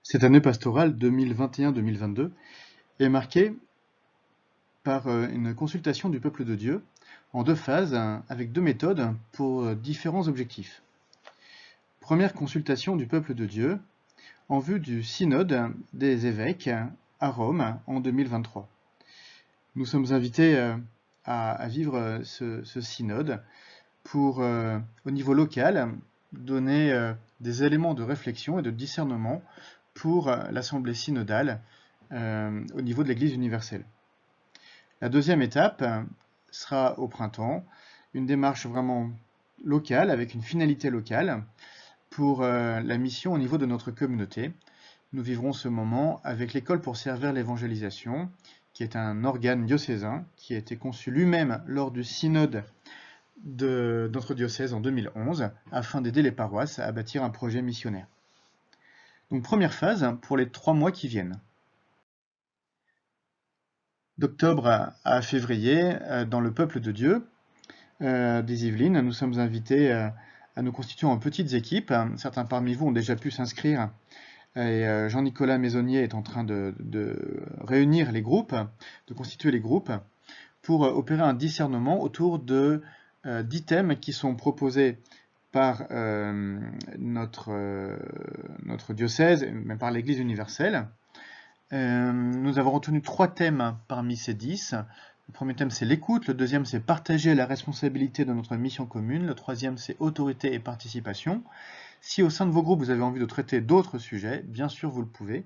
Cette année pastorale 2021-2022 est marquée par une consultation du peuple de Dieu en deux phases, avec deux méthodes pour différents objectifs. Première consultation du peuple de Dieu en vue du synode des évêques à Rome en 2023. Nous sommes invités à vivre ce synode pour, au niveau local, donner des éléments de réflexion et de discernement pour l'Assemblée synodale au niveau de l'Église universelle. La deuxième étape sera au printemps, une démarche vraiment locale, avec une finalité locale, pour la mission au niveau de notre communauté. Nous vivrons ce moment avec l'École pour servir l'évangélisation, qui est un organe diocésain, qui a été conçu lui-même lors du synode de notre diocèse en 2011, afin d'aider les paroisses à bâtir un projet missionnaire. Donc première phase pour les 3 mois qui viennent. D'octobre à février, dans le peuple de Dieu des Yvelines, nous sommes invités à nous constituer en petites équipes. Certains parmi vous ont déjà pu s'inscrire et Jean-Nicolas Maisonnier est en train de réunir les groupes, de constituer les groupes pour opérer un discernement autour de 10 thèmes qui sont proposés par notre diocèse, même par l'Église universelle. Nous avons retenu 3 thèmes parmi ces 10. Le premier thème, c'est l'écoute. Le deuxième, c'est partager la responsabilité de notre mission commune. Le troisième, c'est autorité et participation. Si au sein de vos groupes, vous avez envie de traiter d'autres sujets, bien sûr, vous le pouvez.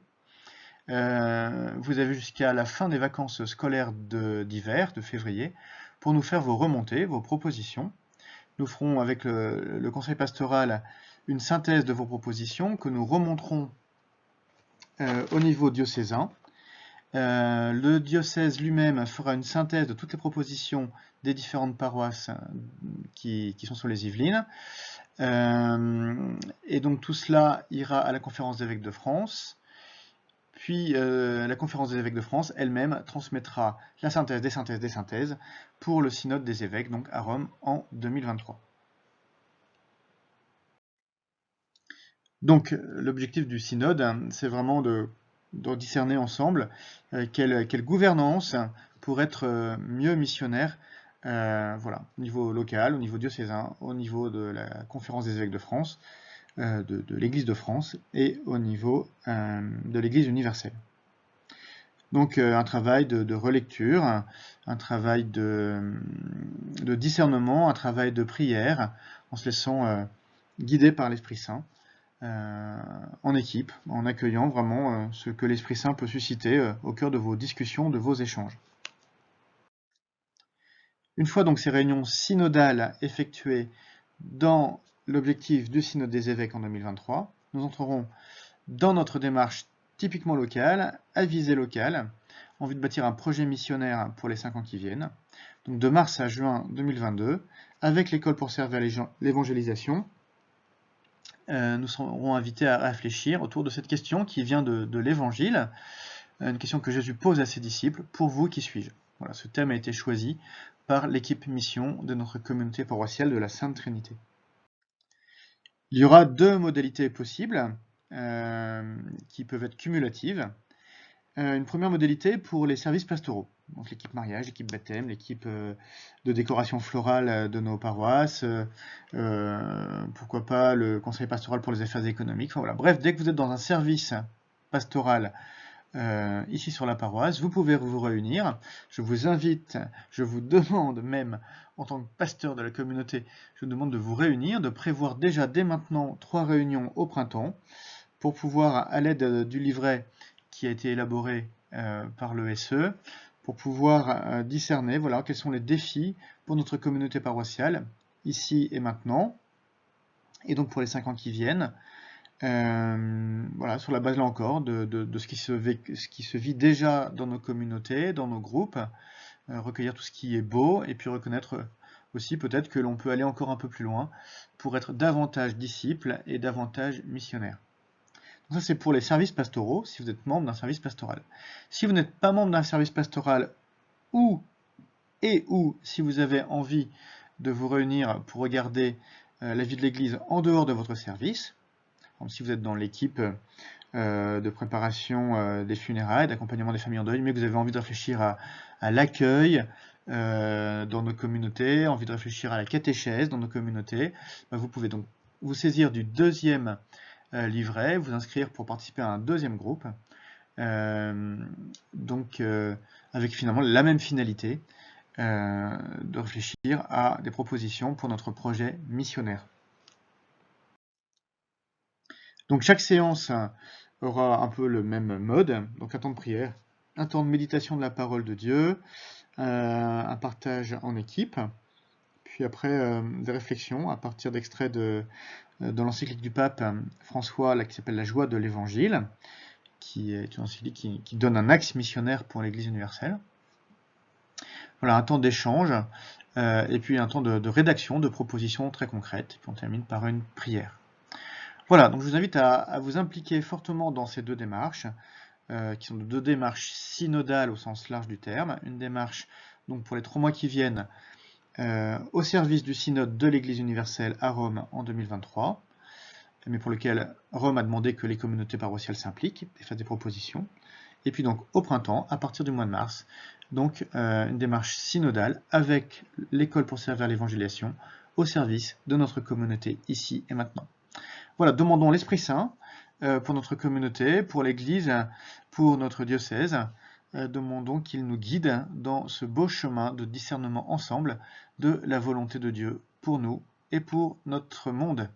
Vous avez jusqu'à la fin des vacances scolaires d'hiver, de février, pour nous faire vos remontées, vos propositions. Nous ferons avec le conseil pastoral une synthèse de vos propositions que nous remonterons au niveau diocésain. Le diocèse lui-même fera une synthèse de toutes les propositions des différentes paroisses qui sont sur les Yvelines. Et donc tout cela ira à la conférence des évêques de France. Puis la conférence des évêques de France elle-même transmettra la synthèse des synthèses des synthèses pour le synode des évêques, donc à Rome en 2023. Donc l'objectif du synode, c'est vraiment de discerner ensemble quelle gouvernance pour être mieux missionnaire, voilà, au niveau local, au niveau diocésain, au niveau de la conférence des évêques de France, de l'Église de France et au niveau de l'Église universelle. Donc un travail de relecture, un travail de discernement, un travail de prière, en se laissant guider par l'Esprit Saint, en équipe, en accueillant vraiment ce que l'Esprit Saint peut susciter au cœur de vos discussions, de vos échanges. Une fois donc ces réunions synodales effectuées dans l'objectif du synode des évêques en 2023, nous entrerons dans notre démarche typiquement locale, à visée locale, en vue de bâtir un projet missionnaire pour les 5 ans qui viennent, donc de mars à juin 2022, avec l'École pour servir l'évangélisation. Nous serons invités à réfléchir autour de cette question qui vient de l'Évangile, une question que Jésus pose à ses disciples, pour vous, qui suis-je? Voilà, ce thème a été choisi par l'équipe mission de notre communauté paroissiale de la Sainte Trinité. Il y aura 2 modalités possibles qui peuvent être cumulatives. Une première modalité pour les services pastoraux, donc l'équipe mariage, l'équipe baptême, l'équipe de décoration florale de nos paroisses, pourquoi pas le conseil pastoral pour les affaires économiques, enfin, voilà. Bref, dès que vous êtes dans un service pastoral ici sur la paroisse, vous pouvez vous réunir. Je vous invite, je vous demande même, en tant que pasteur de la communauté, je vous demande de vous réunir, de prévoir déjà dès maintenant 3 réunions au printemps, pour pouvoir, à l'aide du livret qui a été élaboré par le SE, pour pouvoir discerner voilà, quels sont les défis pour notre communauté paroissiale, ici et maintenant, et donc pour les 5 ans qui viennent, voilà, sur la base là encore de ce qui se vit déjà dans nos communautés, dans nos groupes, recueillir tout ce qui est beau, et puis reconnaître aussi peut-être que l'on peut aller encore un peu plus loin pour être davantage disciples et davantage missionnaires. Donc ça c'est pour les services pastoraux, si vous êtes membre d'un service pastoral. Si vous n'êtes pas membre d'un service pastoral, ou si vous avez envie de vous réunir pour regarder la vie de l'Église en dehors de votre service, si vous êtes dans l'équipe de préparation des funérailles, d'accompagnement des familles en deuil, mais que vous avez envie de réfléchir à l'accueil dans nos communautés, envie de réfléchir à la catéchèse dans nos communautés, vous pouvez donc vous saisir du deuxième livret, vous inscrire pour participer à un deuxième groupe, avec finalement la même finalité, de réfléchir à des propositions pour notre projet missionnaire. Donc chaque séance aura un peu le même mode, donc un temps de prière, un temps de méditation de la parole de Dieu, un partage en équipe, puis après des réflexions à partir d'extraits dans l'encyclique du pape François, là, qui s'appelle La joie de l'évangile, qui est une encyclique qui donne un axe missionnaire pour l'Église universelle. Voilà, un temps d'échange, et puis un temps de rédaction, de propositions très concrètes, et puis on termine par une prière. Voilà, donc je vous invite à vous impliquer fortement dans ces deux démarches, qui sont deux démarches synodales au sens large du terme. Une démarche donc pour les 3 mois qui viennent au service du synode de l'Église universelle à Rome en 2023, mais pour lequel Rome a demandé que les communautés paroissiales s'impliquent et fassent des propositions. Et puis donc au printemps, à partir du mois de mars, donc une démarche synodale avec l'école pour servir l'évangélisation au service de notre communauté ici et maintenant. Voilà, demandons l'Esprit Saint pour notre communauté, pour l'Église, pour notre diocèse. Demandons qu'il nous guide dans ce beau chemin de discernement ensemble de la volonté de Dieu pour nous et pour notre monde.